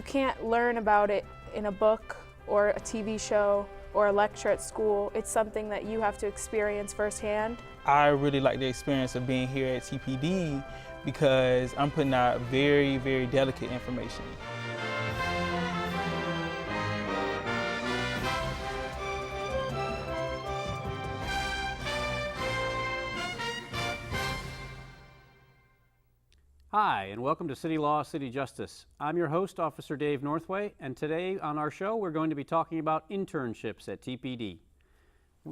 can't learn about it in a book or a TV show or a lecture at school. It's something that you have to experience firsthand. I really like the experience of being here at TPD because I'm putting out very, very delicate information. Hi, and welcome to City Law, City Justice. I'm your host, Officer Dave Northway, and today on our show we're going to be talking about internships at TPD.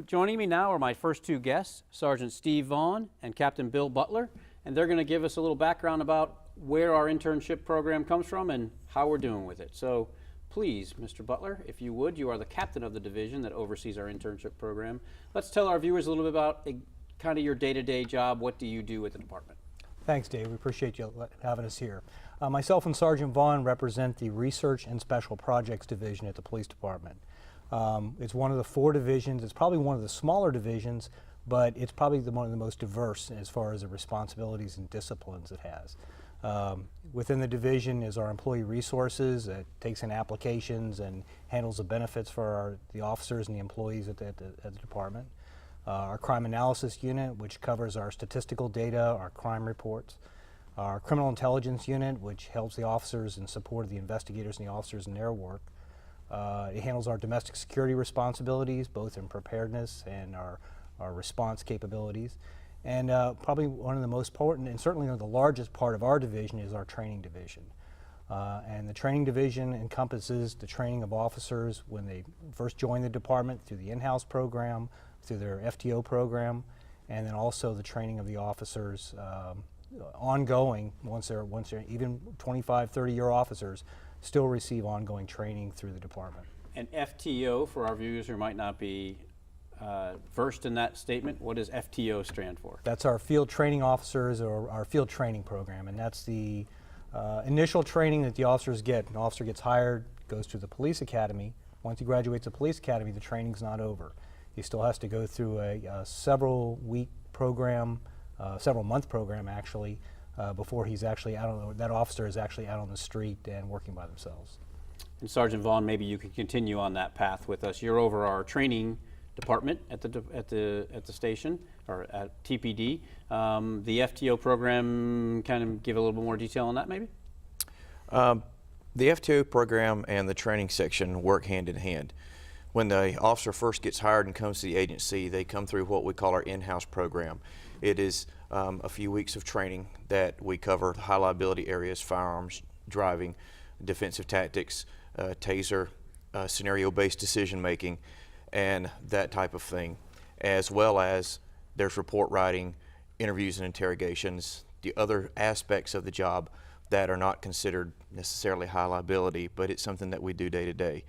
Joining me now are my first two guests, Sergeant Steve Vaughn and Captain Bill Butler, and they're going to give us a little background about where our internship program comes from and how we're doing with it. So please, Mr. Butler, if you would, you are the captain of the division that oversees our internship program. Let's tell our viewers a little bit about kind of your day-to-day job. What do you do with the department? Thanks, Dave. We appreciate you having us here. Myself and Sergeant Vaughn represent the Research and Special Projects Division at the Police Department. It's one of the 4 divisions. It's probably one of the smaller divisions, but it's probably one of the most diverse as far as the responsibilities and disciplines it has. Within the division is our employee resources. It takes in applications and handles the benefits for the officers and the employees at the department. Our crime analysis unit, which covers our statistical data, our crime reports. Our criminal intelligence unit, which helps the officers and support the investigators and the officers in their work. It handles our domestic security responsibilities, both in preparedness and our response capabilities. And probably one of the most important and certainly one of the largest part of our division is our training division. And the training division encompasses the training of officers when they first join the department through the in-house program, through their FTO program, and then also the training of the officers ongoing once they're even 25, 30-year officers still receive ongoing training through the department. And FTO, for our viewers who might not be versed in that statement, what does FTO stand for? That's our field training officers, or our field training program, and that's the initial training that the officers get. An officer gets hired, goes to the police academy. Once he graduates the police academy, the training's not over. He still has to go through a several-week program, several-month program actually, before he's actually out. That officer is actually out on the street and working by themselves. And Sergeant Vaughn, maybe you can continue on that path with us. You're over our training department at the station, or at TPD. The FTO program, kind of give a little bit more detail on that, maybe. The FTO program and the training section work hand in hand. When the officer first gets hired and comes to the agency, they come through what we call our in-house program. It is a few weeks of training that we cover high liability areas, firearms, driving, defensive tactics, taser, scenario-based decision making, and that type of thing, as well as there's report writing, interviews and interrogations, the other aspects of the job that are not considered necessarily high liability, but it's something that we do day to day.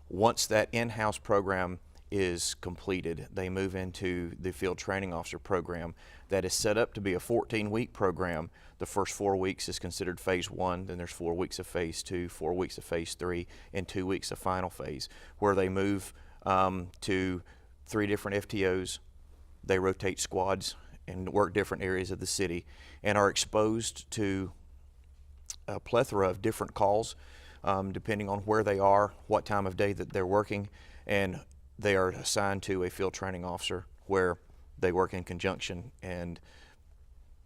Once that in-house program is completed, they move into the field training officer program that is set up to be a 14-week program. The first 4 weeks is considered phase 1, then there's 4 weeks of phase 2, 4 weeks of phase 3, and 2 weeks of final phase, where they move to 3 different FTOs. They rotate squads and work different areas of the city and are exposed to a plethora of different calls, depending on where they are, what time of day that they're working, and they are assigned to a field training officer where they work in conjunction, and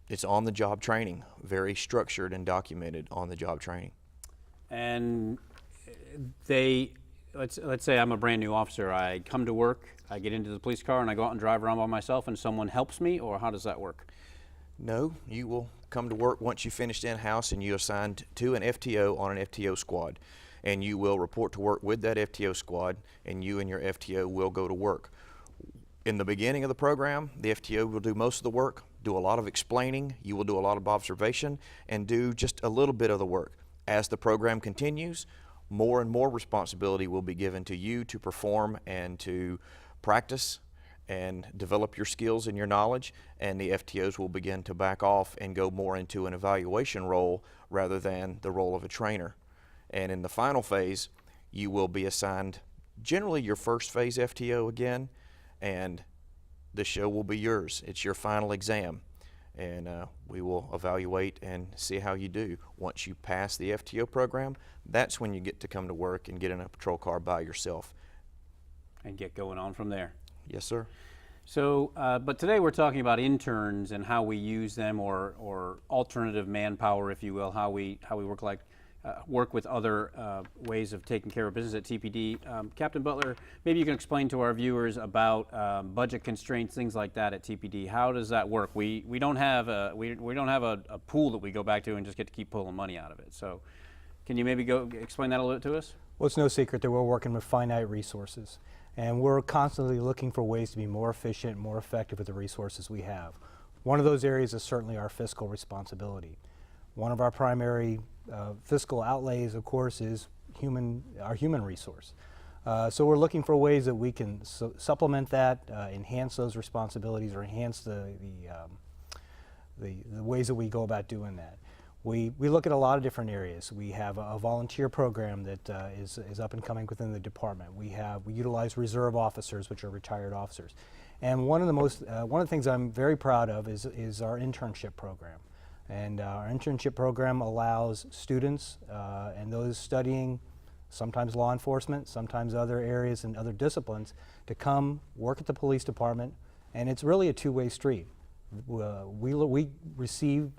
it's on-the-job training, very structured and documented on-the-job training. And let's say I'm a brand new officer. I come to work, I get into the police car, and I go out and drive around by myself, and someone helps me, or how does that work? No, you will come to work once you finished in-house and you're assigned to an FTO on an FTO squad, and you will report to work with that FTO squad, and you and your FTO will go to work. In the beginning of the program, the FTO will do most of the work, do a lot of explaining, you will do a lot of observation, and do just a little bit of the work. As the program continues, more and more responsibility will be given to you to perform and to practice and develop your skills and your knowledge, and the FTOs will begin to back off and go more into an evaluation role rather than the role of a trainer. And in the final phase, you will be assigned generally your first phase FTO again, and the show will be yours. It's your final exam. and we will evaluate and see how you do. Once you pass the FTO program, that's when you get to come to work and get in a patrol car by yourself. And get going on from there. Yes, sir. So, but today we're talking about interns and how we use them, or alternative manpower, if you will, how we work with other ways of taking care of business at TPD. Captain Butler, maybe you can explain to our viewers about budget constraints, things like that at TPD. How does that work? We don't have a pool that we go back to and just get to keep pulling money out of it. So, can you maybe explain that a little bit to us? Well, it's no secret that we're working with finite resources, and we're constantly looking for ways to be more efficient, more effective with the resources we have. One of those areas is certainly our fiscal responsibility. One of our primary fiscal outlays, of course, is our human resource. So we're looking for ways that we can supplement that, enhance those responsibilities, or enhance the ways that we go about doing that. We look at a lot of different areas. We have a volunteer program that is up and coming within the department. We utilize reserve officers, which are retired officers. And one of the things I'm very proud of is our internship program. And our internship program allows students and those studying sometimes law enforcement, sometimes other areas and other disciplines, to come work at the police department, and it's really a two-way street. We receive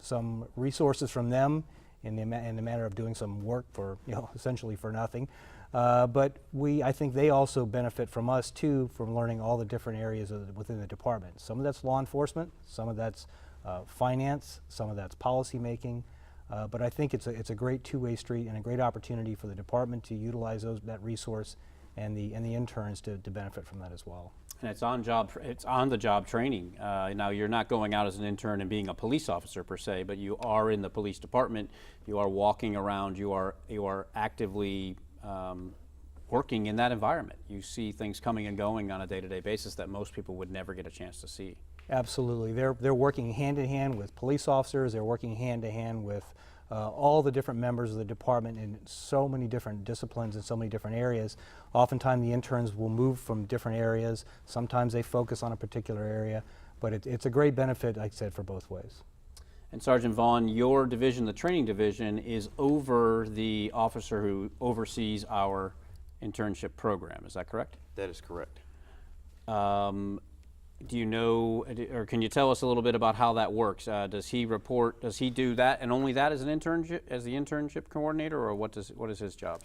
some resources from them in the manner of doing some work for, essentially for nothing. But I think they also benefit from us too, from learning all the different areas within the department. Some of that's law enforcement, some of that's finance, some of that's policy making. But I think it's a great two-way street and a great opportunity for the department to utilize that resource, and the interns to benefit from that as well. And it's on the job training. Now, you're not going out as an intern and being a police officer per se, but you are in the police department. You are walking around. You are actively working in that environment. You see things coming and going on a day-to-day basis that most people would never get a chance to see. Absolutely. They're working hand in hand with police officers. They're working hand in hand with all the different members of the department in so many different disciplines and so many different areas. Oftentimes the interns will move from different areas. Sometimes they focus on a particular area, but it's a great benefit, like I said, for both ways. And Sergeant Vaughn, your division, the training division, is over the officer who oversees our internship program. Is that correct? That is correct. Do you know, or can you tell us a little bit about how that works? Does he do that and only that as an internship, as the internship coordinator, or what is his job?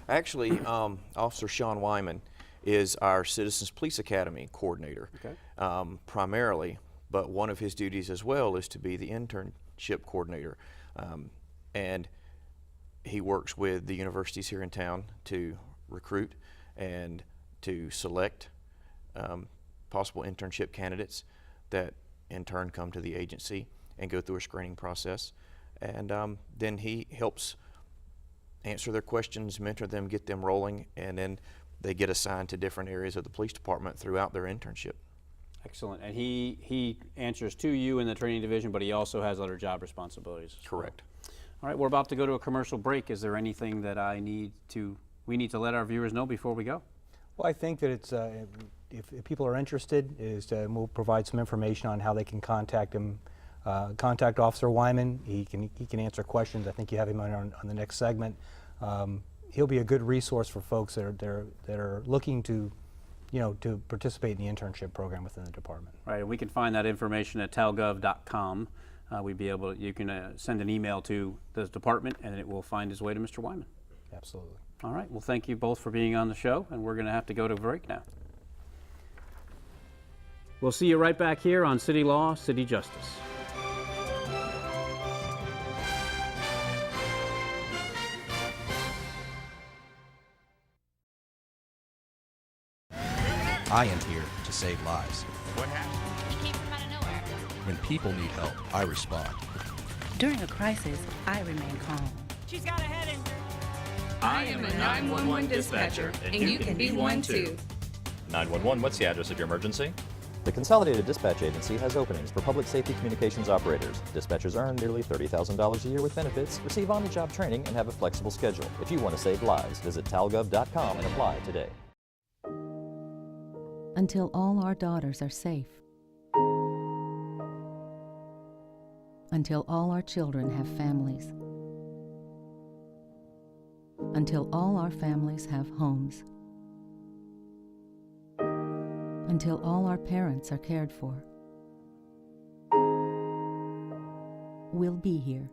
Actually, Officer Sean Wyman is our Citizens Police Academy coordinator, okay. Primarily, but one of his duties as well is to be the internship coordinator. And he works with the universities here in town to recruit and to select possible internship candidates that in turn come to the agency and go through a screening process. And then he helps answer their questions, mentor them, get them rolling, and then they get assigned to different areas of the police department throughout their internship. Excellent. And he answers to you in the training division, but he also has other job responsibilities. Correct. All right, we're about to go to a commercial break. Is there anything that we need to let our viewers know before we go? Well, I think that it's if people are interested, we'll provide some information on how they can contact him. Contact Officer Wyman. He can answer questions. I think you have him on the next segment. He'll be a good resource for folks that are looking to participate in the internship program within the department. Right, and we can find that information at talgov.com. You can send an email to the department, and it will find its way to Mr. Wyman. Absolutely. All right. Well, thank you both for being on the show, and we're going to have to go to break now. We'll see you right back here on City Law, City Justice. I am here to save lives. What happened? He came from out of nowhere. When people need help, I respond. During a crisis, I remain calm. She's got a head injury. I am a 911 dispatcher, and you can be one too. 911, what's the address of your emergency? The Consolidated Dispatch Agency has openings for public safety communications operators. Dispatchers earn nearly $30,000 a year with benefits, receive on-the-job training, and have a flexible schedule. If you want to save lives, visit talgov.com and apply today. Until all our daughters are safe. until all our children have families, until all our families have homes, until all our parents are cared for. We'll be here.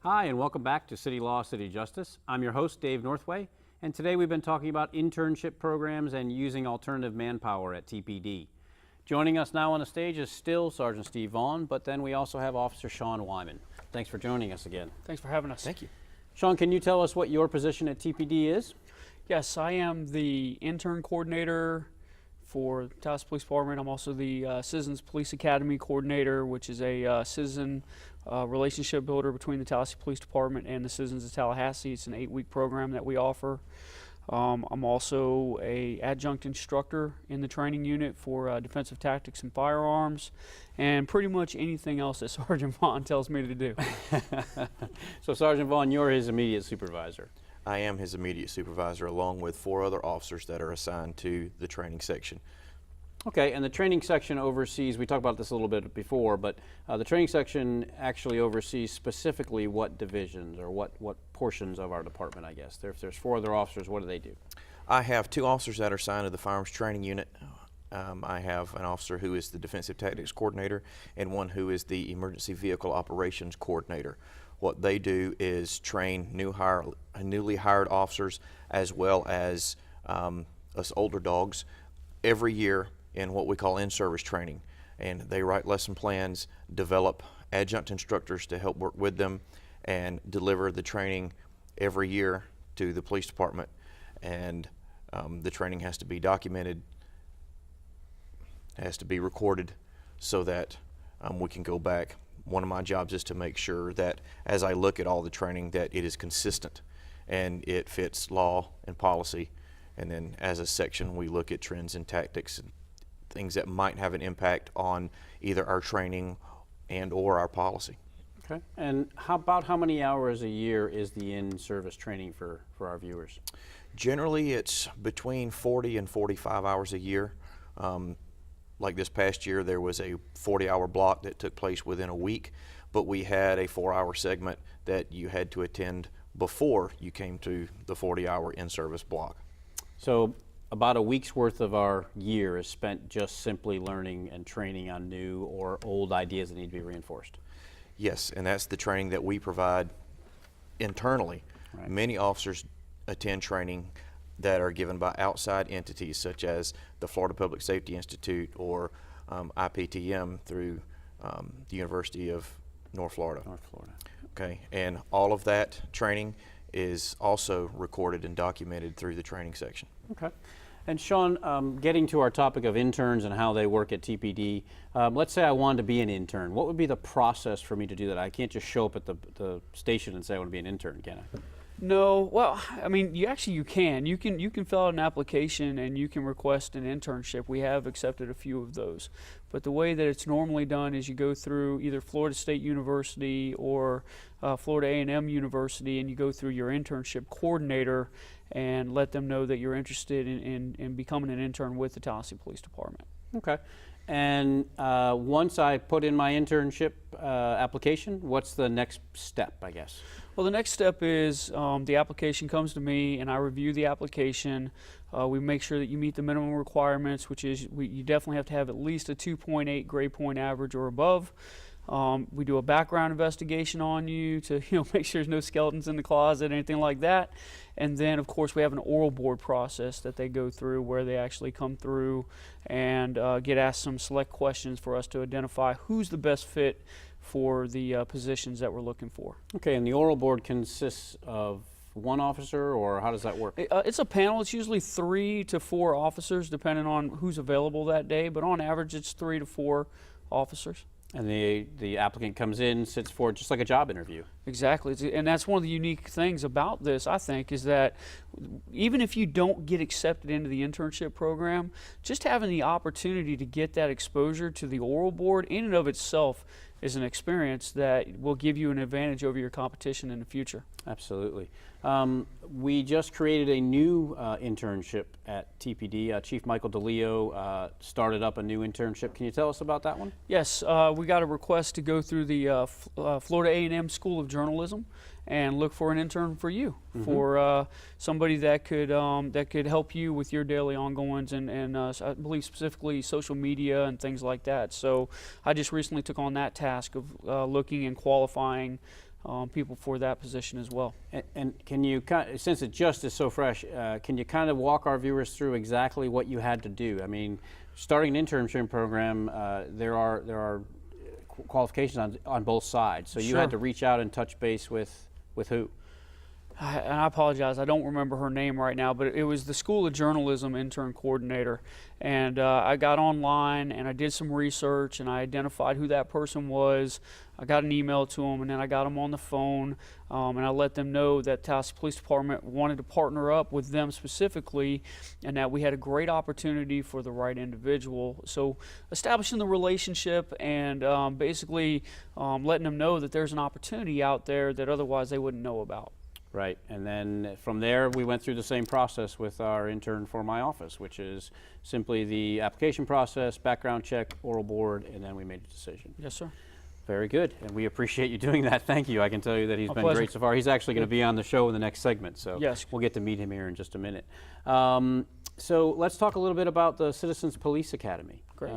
Hi, and welcome back to City Law, City Justice. I'm your host, Dave Northway, and today we've been talking about internship programs and using alternative manpower at TPD. Joining us now on the stage is still Sergeant Steve Vaughn, but then we also have Officer Sean Wyman. Thanks for joining us again. Thanks for having us. Thank you. Sean, can you tell us what your position at TPD is? Yes, I am the intern coordinator for the Tallahassee Police Department. I'm also the Citizens Police Academy coordinator, which is a citizen relationship builder between the Tallahassee Police Department and the citizens of Tallahassee. It's an 8-week program that we offer. I'm also an adjunct instructor in the training unit for defensive tactics and firearms, and pretty much anything else that Sergeant Vaughn tells me to do. So Sergeant Vaughn, you're his immediate supervisor. I am his immediate supervisor, along with 4 other officers that are assigned to the training section. Okay, and the training section oversees, we talked about this a little bit before, but the training section actually oversees specifically what divisions or what portions of our department, I guess. If there's 4 other officers, what do they do? I have 2 officers that are assigned to the firearms training unit. I have an officer who is the defensive tactics coordinator and one who is the emergency vehicle operations coordinator. What they do is train newly hired officers as well as us older dogs every year in what we call in-service training. And they write lesson plans, develop adjunct instructors to help work with them, and deliver the training every year to the police department. And the training has to be documented, has to be recorded so that we can go back. One of my jobs is to make sure that as I look at all the training that it is consistent and it fits law and policy. And then as a section we look at trends and tactics and things that might have an impact on either our training and or our policy. Okay, and how many hours a year is the in-service training for our viewers? Generally it's between 40 and 45 hours a year. Like this past year, there was a 40-hour block that took place within a week, but we had a 4-hour segment that you had to attend before you came to the 40-hour in-service block. So about a week's worth of our year is spent just simply learning and training on new or old ideas that need to be reinforced. Yes, and that's the training that we provide internally. Right. Many officers attend training that are given by outside entities such as the Florida Public Safety Institute or IPTM through the University of North Florida. Okay, and all of that training is also recorded and documented through the training section. Okay. And Sean, getting to our topic of interns and how they work at TPD, let's say I wanted to be an intern. What would be the process for me to do that? I can't just show up at the station and say I want to be an intern, can I? No, well, I mean, you can. You can fill out an application and you can request an internship. We have accepted a few of those. But the way that it's normally done is you go through either Florida State University or Florida A&M University, and you go through your internship coordinator and let them know that you're interested in becoming an intern with the Tallahassee Police Department. Okay. And once I put in my internship application, what's the next step, I guess? Well, the next step is the application comes to me and I review the application. We make sure that you meet the minimum requirements, which is you definitely have to have at least a 2.8 grade point average or above. We do a background investigation on you to make sure there's no skeletons in the closet, anything like that. And then, of course, we have an oral board process that they go through where they actually come through and get asked some select questions for us to identify who's the best fit for the positions that we're looking for. Okay, and the oral board consists of one officer, or how does that work? It's a panel. It's usually 3 to 4 officers, depending on who's available that day. But on average, it's 3 to 4 officers. And the applicant comes in, sits for just like a job interview. Exactly, and that's one of the unique things about this, I think, is that even if you don't get accepted into the internship program, just having the opportunity to get that exposure to the oral board in and of itself is an experience that will give you an advantage over your competition in the future. Absolutely. We just created a new internship at TPD. Chief Michael DeLeo started up a new internship. Can you tell us about that one? Yes, we got a request to go through the Florida A&M School of Journalism and look for an intern for you, for somebody that could help you with your daily ongoings and I believe specifically social media and things like that. So I just recently took on that task of looking and qualifying people for that position as well. And can you, since it just is so fresh, can you kind of walk our viewers through exactly what you had to do? I mean, starting an internship program, there are qualifications on both sides. So you had to reach out and touch base with who? And I apologize, I don't remember her name right now, but it was the School of Journalism intern coordinator. And I got online and I did some research and I identified who that person was. I got an email to them, and then I got them on the phone, and I let them know that Tallahassee Police Department wanted to partner up with them specifically, and that we had a great opportunity for the right individual. So establishing the relationship and basically letting them know that there's an opportunity out there that otherwise they wouldn't know about. Right, and then from there we went through the same process with our intern for my office, which is simply the application process, background check, oral board, and then we made a decision. Yes, sir. Very good, and we appreciate you doing that. Thank you. I can tell you that he's been pleasure. great so far. He's actually going to be on the show in the next segment, so yes, we'll get to meet him here in just a minute. So let's talk a little bit about the Citizens Police Academy. Great.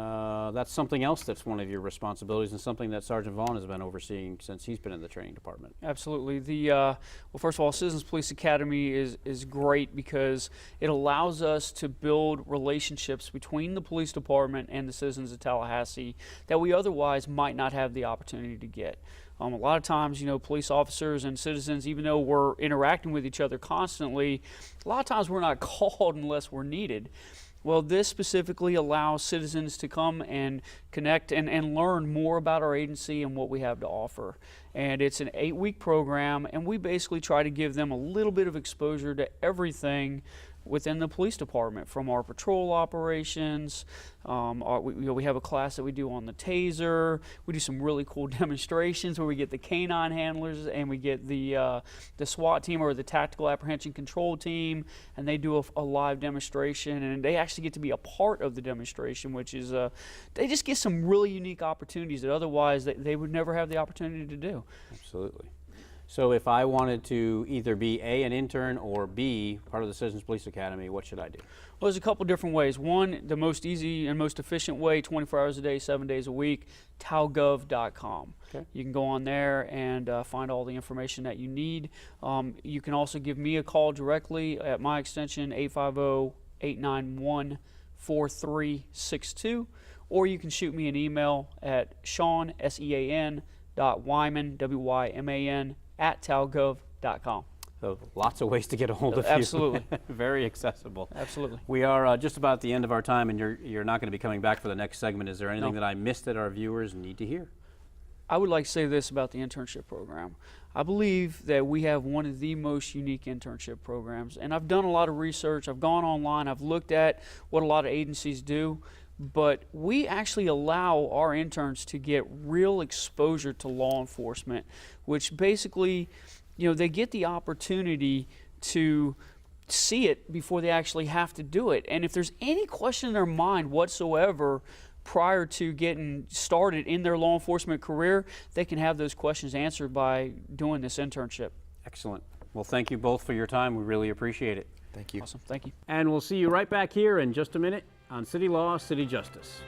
That's something else that's one of your responsibilities and something that Sergeant Vaughn has been overseeing since he's been in the training department. Absolutely. Well, first of all, Citizens Police Academy is great because it allows us to build relationships between the police department and the citizens of Tallahassee that we otherwise might not have the opportunity to get. A lot of times, police officers and citizens, even though we're interacting with each other constantly, a lot of times we're not called unless we're needed. Well, this specifically allows citizens to come and connect and learn more about our agency and what we have to offer. And it's an 8-week program, and we basically try to give them a little bit of exposure to everything within the police department, from our patrol operations. We have a class that we do on the taser. We do some really cool demonstrations where we get the canine handlers and we get the SWAT team or the tactical apprehension control team, and they do a live demonstration, and they actually get to be a part of the demonstration, which is they just get some really unique opportunities that otherwise they would never have the opportunity to do. Absolutely. So if I wanted to either be A, an intern, or B, part of the Citizens Police Academy, what should I do? Well, there's a couple different ways. One, the most easy and most efficient way, 24 hours a day, 7 days a week, talgov.com. Okay. You can go on there and find all the information that you need. You can also give me a call directly at my extension, 850-891-4362, or you can shoot me an email at Sean, SEAN.Wyman, WYMAN, @talgov.com. So lots of ways to get a hold of you. Absolutely. Very accessible. Absolutely. We are just about at the end of our time, and you're not going to be coming back for the next segment. Is there anything that I missed that our viewers need to hear? I would like to say this about the internship program. I believe that we have one of the most unique internship programs, and I've done a lot of research. I've gone online. I've looked at what a lot of agencies do. But we actually allow our interns to get real exposure to law enforcement, which basically, they get the opportunity to see it before they actually have to do it. And if there's any question in their mind whatsoever prior to getting started in their law enforcement career, they can have those questions answered by doing this internship. Excellent. Well, thank you both for your time. We really appreciate it. Thank you. Awesome. Thank you. And we'll see you right back here in just a minute on City Law, City Justice.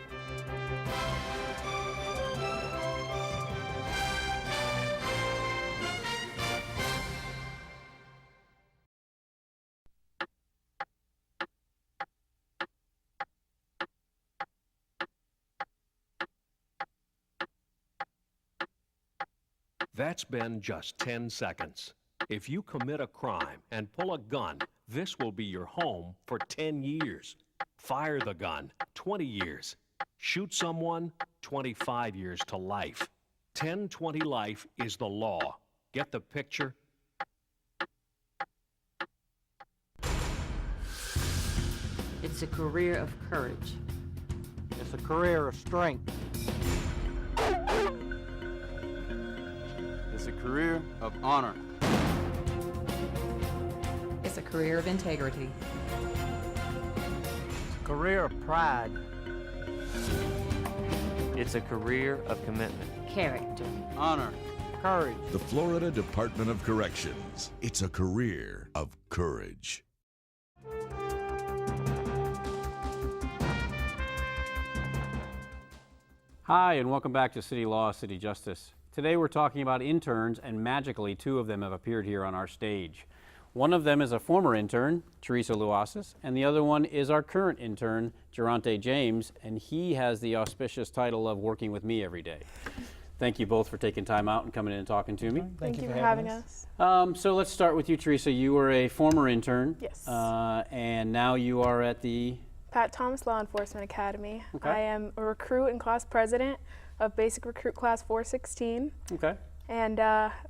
That's been just 10 seconds. If you commit a crime and pull a gun, this will be your home for 10 years. Fire the gun, 20 years. Shoot someone, 25 years to life. 10-20 life is the law. Get the picture? It's a career of courage. It's a career of strength. It's a career of honor. It's a career of integrity. It's a career of pride. It's a career of commitment. Character. Honor. Courage. The Florida Department of Corrections. It's a career of courage. Hi, and welcome back to City Law, City Justice. Today we're talking about interns, and magically 2 of them have appeared here on our stage. One of them is a former intern, Teresa Luasis, and the other one is our current intern, Geronte James, and he has the auspicious title of working with me every day. Thank you both for taking time out and coming in and talking to me. Thank you for having us. So let's start with you, Teresa. You were a former intern. Yes. And now you are at the Pat Thomas Law Enforcement Academy. Okay. I am a recruit and class president of Basic Recruit Class 416. Okay. And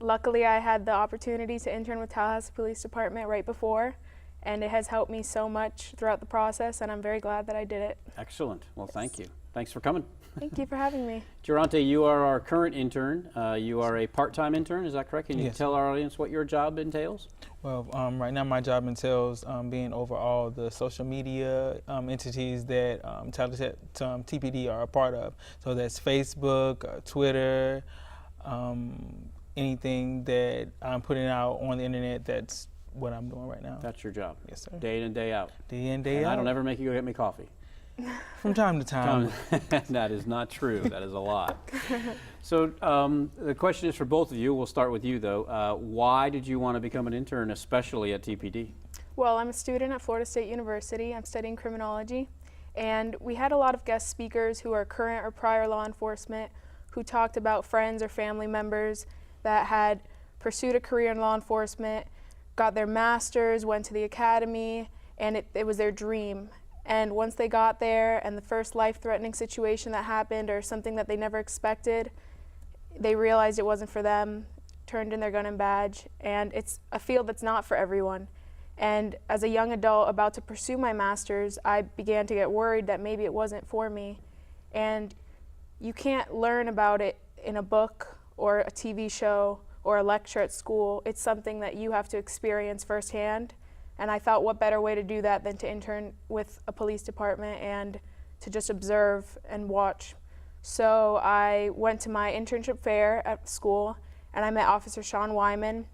luckily I had the opportunity to intern with Tallahassee Police Department right before, and it has helped me so much throughout the process, and I'm very glad that I did it. Excellent. Well, thank you. Thanks for coming. Thank you for having me. Geronte, you are our current intern. You are a part-time intern, is that correct? Can you Yes. tell our audience what your job entails? Well, right now my job entails being over all the social media entities that TPD are a part of. So that's Facebook, Twitter, anything that I'm putting out on the internet. That's what I'm doing right now. That's your job? Yes, sir. Day in and day out? Day in, day And out. I don't ever make you go get me coffee? From time to time. That is not true. That is a lie. So the question is for both of you. We'll start with you, though. Why did you want to become an intern, especially at TPD? Well, I'm a student at Florida State University. I'm studying criminology. And we had a lot of guest speakers who are current or prior law enforcement who talked about friends or family members that had pursued a career in law enforcement, got their master's, went to the academy, and it was their dream. And once they got there and the first life-threatening situation that happened or something that they never expected, they realized it wasn't for them, turned in their gun and badge, and it's a field that's not for everyone. And as a young adult about to pursue my master's, I began to get worried that maybe it wasn't for me. And you can't learn about it in a book or a TV show or a lecture at school. It's something that you have to experience firsthand. And I thought, what better way to do that than to intern with a police department and to just observe and watch. So I went to my internship fair at school, and I met Officer Sean Wyman.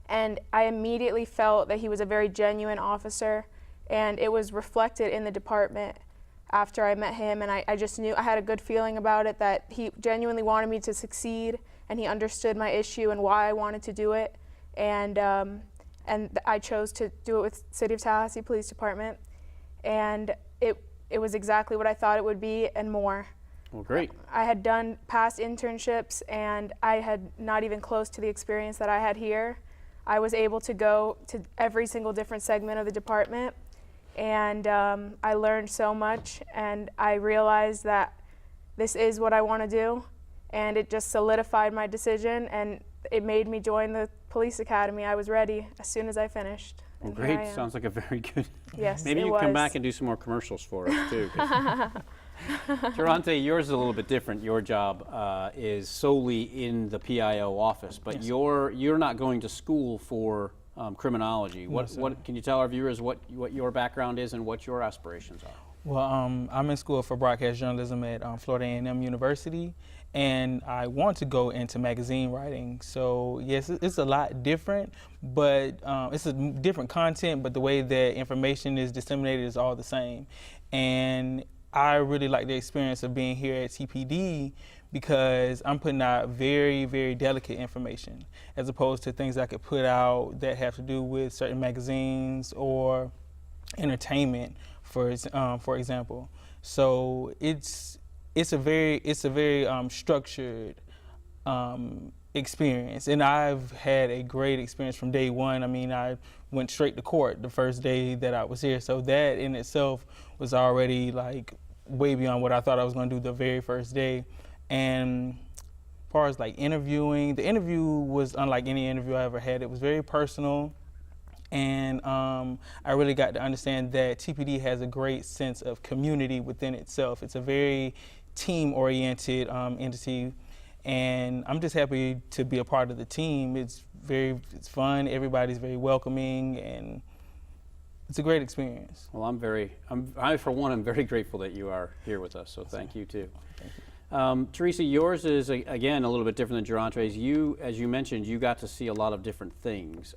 And I immediately felt that he was a very genuine officer, and it was reflected in the department after I met him. And I just knew, I had a good feeling about it, that he genuinely wanted me to succeed, and he understood my issue and why I wanted to do it. And I chose to do it with City of Tallahassee Police Department, and it was exactly what I thought it would be and more. Well, great. I had done past internships, and I had not even close to the experience that I had here. I was able to go to every single different segment of the department, and I learned so much, and I realized that this is what I want to do, and it just solidified my decision, and it made me join the police academy. I was ready as soon as I finished. Well, great. Sounds like a very good. Yes, Maybe it you was. come back and do some more commercials for us too. Geronte, yours is a little bit different. Your job is solely in the PIO office, but Yes. you're not going to school for criminology. No, What sir. can you tell our viewers what your background is and what your aspirations are? Well, I'm in school for broadcast journalism at Florida A&M University, and I want to go into magazine writing. So yes, it's a lot different, but it's a different content, but the way that information is disseminated is all the same. And I really like the experience of being here at TPD because I'm putting out very, very delicate information as opposed to things I could put out that have to do with certain magazines or entertainment, for example. So it's a very structured experience, and I've had a great experience from day one. I mean, I went straight to court the first day that I was here, so that in itself was already like way beyond what I thought I was going to do the very first day. And as far as like interviewing, the interview was unlike any interview I ever had. It was very personal, and I really got to understand that TPD has a great sense of community within itself. It's a very team-oriented entity, and I'm just happy to be a part of the team. It's fun. Everybody's very welcoming, and it's a great experience. Well, I for one, am very grateful that you are here with us. So thank you too. Thank you. Teresa, yours is again a little bit different than Geronte's. You, as you mentioned, you got to see a lot of different things.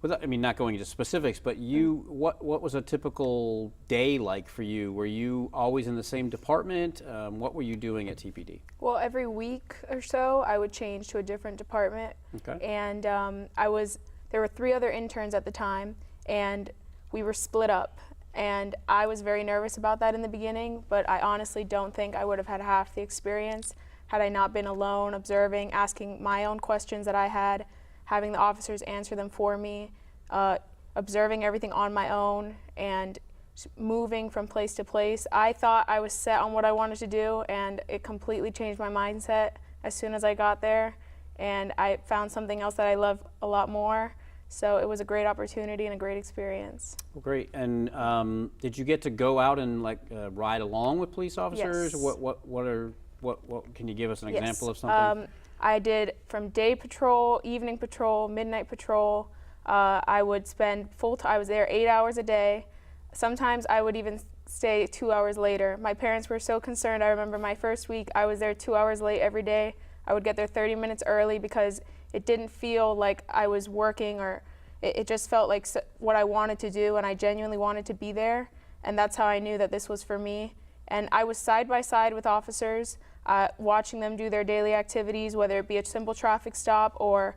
Without, I mean, not going into specifics, but what was a typical day like for you? Were you always in the same department? What were you doing at TPD? Well, every week or so, I would change to a different department. Okay. And there were 3 other interns at the time, and we were split up. And I was very nervous about that in the beginning, but I honestly don't think I would have had half the experience had I not been alone, observing, asking my own questions that I had, having the officers answer them for me, observing everything on my own, and moving from place to place. I thought I was set on what I wanted to do, and it completely changed my mindset as soon as I got there, and I found something else that I love a lot more. So it was a great opportunity and a great experience. Well, great. And did you get to go out and ride along with police officers? Yes. What can you give us an Yes. example of something? I did from day patrol, evening patrol, midnight patrol. I would spend full time. I was there 8 hours a day. Sometimes I would even stay 2 hours later. My parents were so concerned. I remember my first week, I was there 2 hours late every day. I would get there 30 minutes early because it didn't feel like I was working, or it just felt like what I wanted to do, and I genuinely wanted to be there, and that's how I knew that this was for me. And I was side by side with officers, watching them do their daily activities, whether it be a simple traffic stop or,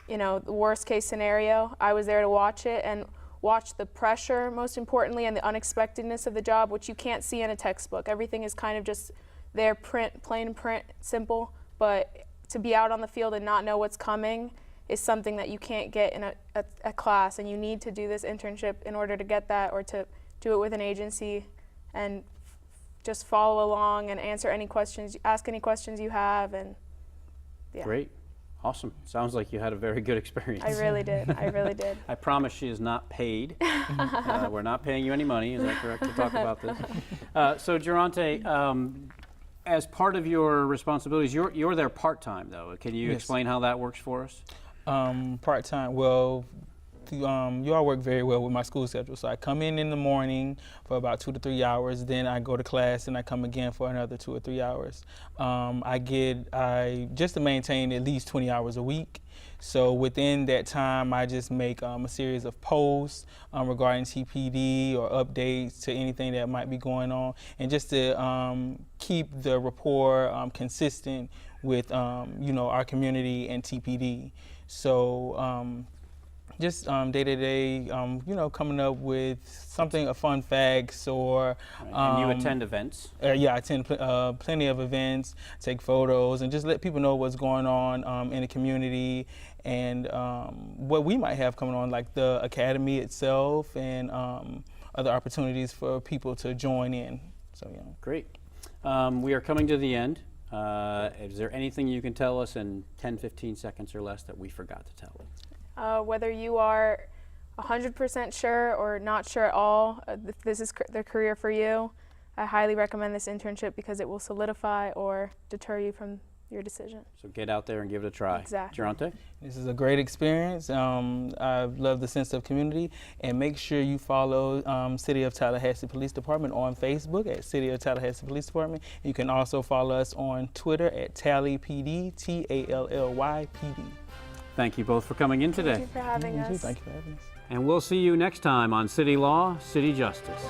the worst case scenario. I was there to watch it and watch the pressure, most importantly, and the unexpectedness of the job, which you can't see in a textbook. Everything is kind of just there, plain print, simple, but to be out on the field and not know what's coming is something that you can't get in a class, and you need to do this internship in order to get that, or to do it with an agency and just follow along and ask any questions you have. And yeah. Great. Awesome. Sounds like you had a very good experience. I really did. I really did. I promise she is not paid. We're not paying you any money. Is that correct to talk about this? So Geronte, as part of your responsibilities, you're there part-time, though. Can you explain how that works for us? Part-time, well, you all work very well with my school schedule. So I come in the morning for about 2 to 3 hours, then I go to class and I come again for another 2 or 3 hours. I just to maintain at least 20 hours a week. So within that time, I just make a series of posts regarding TPD or updates to anything that might be going on, and just to keep the rapport consistent with our community and TPD. So just day to day, coming up with something, fun facts, or. And you attend events? Yeah, I attend plenty of events, take photos, and just let people know what's going on in the community, and what we might have coming on, like the academy itself, and other opportunities for people to join in. So yeah. Great. We are coming to the end. Is there anything you can tell us in 10, 15 seconds or less that we forgot to tell? Whether you are 100% sure or not sure at all, this is the career for you, I highly recommend this internship because it will solidify or deter you from your decision. So get out there and give it a try. Exactly. Geronte? This is a great experience. I love the sense of community, and make sure you follow City of Tallahassee Police Department on Facebook at City of Tallahassee Police Department. You can also follow us on Twitter at TallyPD, TallyPD. Thank you both for coming in today. Thank you for having us. Thank you for having us. And we'll see you next time on City Law, City Justice.